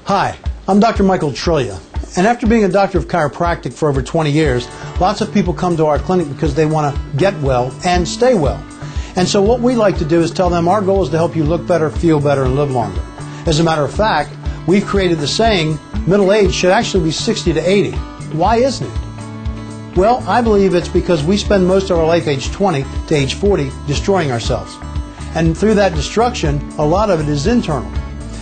Hi, I'm Dr. Michael Trigila, and after being a doctor of chiropractic for over 20 years, lots of people come to our clinic because they want to get well and stay well. And so what we like to do is tell them our goal is to help you look better, feel better, and live longer. As a matter of fact, we've created the saying, middle age should actually be 60 to 80. Why isn't it? Well, I believe it's because we spend most of our life age 20 to age 40 destroying ourselves. And through that destruction, a lot of it is internal.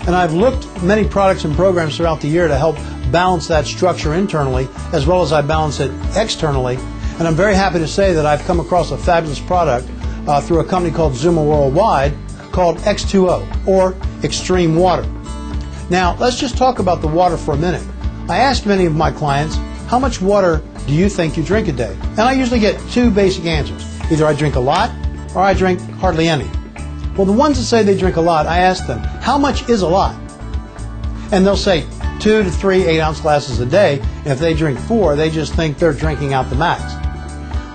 And I've looked at many products and programs throughout the year to help balance that structure internally as well as I balance it externally. And I'm very happy to say that I've come across a fabulous product through a company called Xooma Worldwide called X2o, or Extreme Water. Now, let's just talk about the water for a minute. I asked many of my clients, how much water do you think you drink a day? And I usually get two basic answers. Either I drink a lot or I drink hardly any. Well, the ones that say they drink a lot, I ask them, how much is a lot? And they'll say 2 to 3 8-ounce glasses a day. And if they drink 4, they just think they're drinking out the max.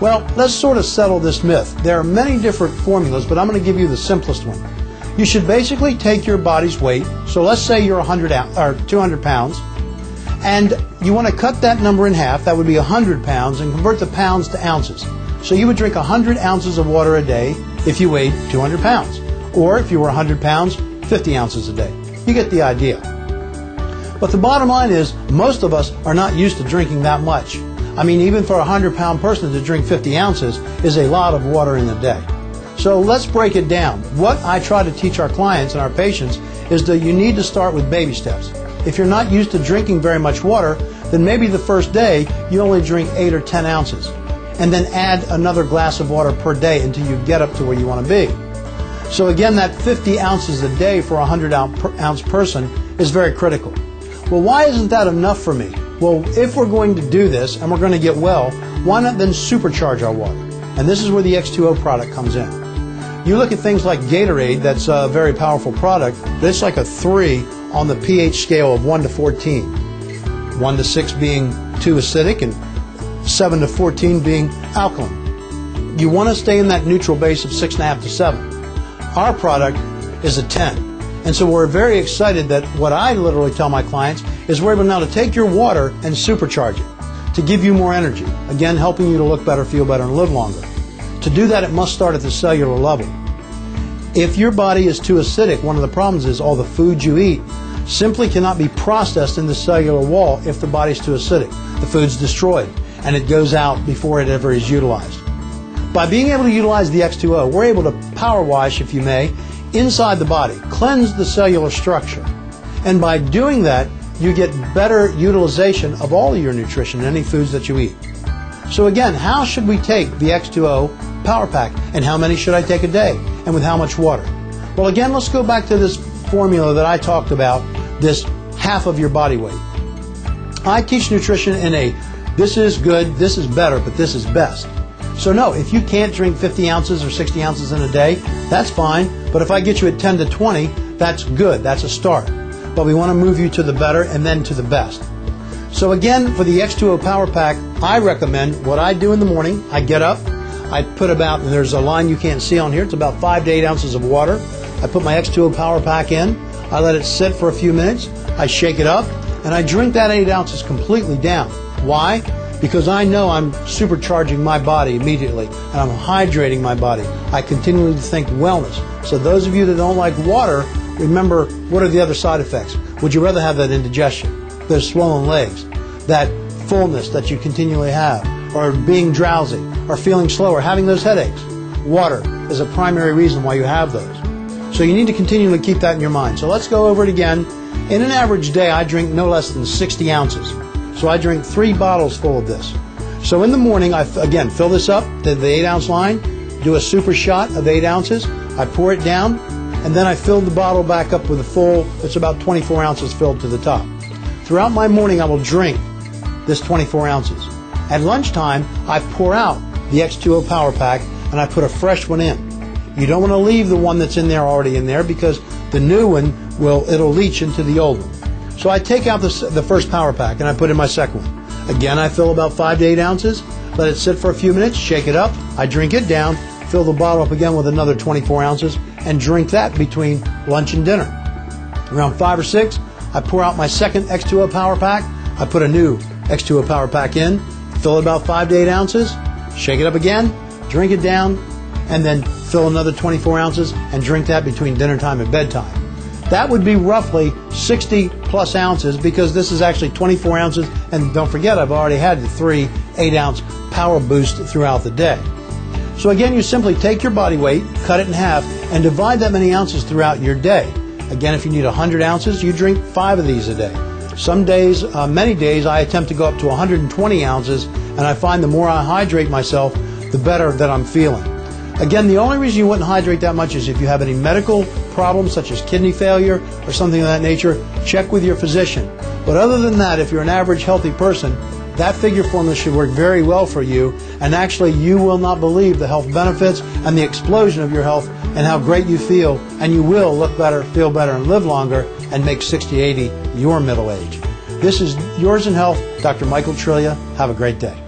Well, let's sort of settle this myth. There are many different formulas, but I'm going to give you the simplest one. You should basically take your body's weight. So let's say you're 200 pounds, and you want to cut that number in half. That would be 100 pounds, and convert the pounds to ounces. So you would drink 100 ounces of water a day if you weighed 200 pounds. Or if you were 100 pounds, 50 ounces a day. You get the idea. But the bottom line is, most of us are not used to drinking that much. I mean, even for a 100-pound person to drink 50 ounces is a lot of water in a day. So let's break it down. What I try to teach our clients and our patients is that you need to start with baby steps. If you're not used to drinking very much water, then maybe the first day you only drink 8 or 10 ounces. And then add another glass of water per day until you get up to where you want to be. So again, that 50 ounces a day for a 100-ounce person is very critical. Well, why isn't that enough for me? Well, if we're going to do this and we're going to get well, why not then supercharge our water? And this is where the X2o product comes in. You look at things like Gatorade, that's a very powerful product, but it's like a 3 on the pH scale of 1 to 14. 1 to 6 being too acidic and 7 to 14 being alkaline. You want to stay in that neutral base of 6.5 to 7. Our product is a 10. And so we're very excited that what I literally tell my clients is we're able now to take your water and supercharge it to give you more energy. Again, helping you to look better, feel better, and live longer. To do that, it must start at the cellular level. If your body is too acidic, one of the problems is all the food you eat simply cannot be processed in the cellular wall if the body's too acidic. The food's destroyed and it goes out before it ever is utilized. By being able to utilize the X2o, we're able to power wash, if you may, inside the body, cleanse the cellular structure. And by doing that, you get better utilization of all of your nutrition, any foods that you eat. So again, how should we take the X2o Power Pack? And how many should I take a day? And with how much water? Well, again, let's go back to this formula that I talked about, this half of your body weight. I teach nutrition in a, this is good, this is better, but this is best. So no, if you can't drink 50 ounces or 60 ounces in a day, that's fine. But if I get you at 10 to 20, that's good. That's a start. But we want to move you to the better and then to the best. So again, for the X2o Power Pack, I recommend what I do in the morning. I get up, I put about, and there's a line you can't see on here, it's about 5 to 8 ounces of water. I put my X2o Power Pack in, I let it sit for a few minutes, I shake it up, and I drink that 8 ounces completely down. Why? Because I know I'm supercharging my body immediately and I'm hydrating my body. I continually think wellness. So those of you that don't like water, remember, what are the other side effects? Would you rather have that indigestion, those swollen legs, that fullness that you continually have, or being drowsy, or feeling slow, or having those headaches? Water is a primary reason why you have those. So you need to continually keep that in your mind. So let's go over it again. In an average day, I drink no less than 60 ounces. So I drink 3 bottles full of this. So in the morning, I again fill this up to the 8-ounce line, do a super shot of 8 ounces, I pour it down, and then I fill the bottle back up with a full, it's about 24 ounces filled to the top. Throughout my morning, I will drink this 24 ounces. At lunchtime, I pour out the X2o Power Pack and I put a fresh one in. You don't want to leave the one that's in there already in there because the new one it'll leach into the old one. So I take out the first Power Pack and I put in my second one. Again, I fill about 5 to 8 ounces, let it sit for a few minutes, shake it up, I drink it down, fill the bottle up again with another 24 ounces, and drink that between lunch and dinner. Around 5 or 6, I pour out my second X2o power pack. I put a new X2o power pack in, fill it about 5 to 8 ounces, shake it up again, drink it down, and then fill another 24 ounces and drink that between dinner time and bedtime. That would be roughly 60 plus ounces, because this is actually 24 ounces, and don't forget I've already had the 3 8-ounce power boost throughout the day. So again, you simply take your body weight, cut it in half, and divide that many ounces throughout your day. Again, if you need 100 ounces, you drink 5 of these a day. Some days, many days, I attempt to go up to 120 ounces, and I find the more I hydrate myself, the better that I'm feeling. Again, the only reason you wouldn't hydrate that much is if you have any medical problems such as kidney failure or something of that nature. Check with your physician. But other than that, if you're an average healthy person, that figure formula should work very well for you, and actually you will not believe the health benefits and the explosion of your health and how great you feel, and you will look better, feel better, and live longer and make 60, 80 your middle age. This is Yours in Health, Dr. Michael Trigila. Have a great day.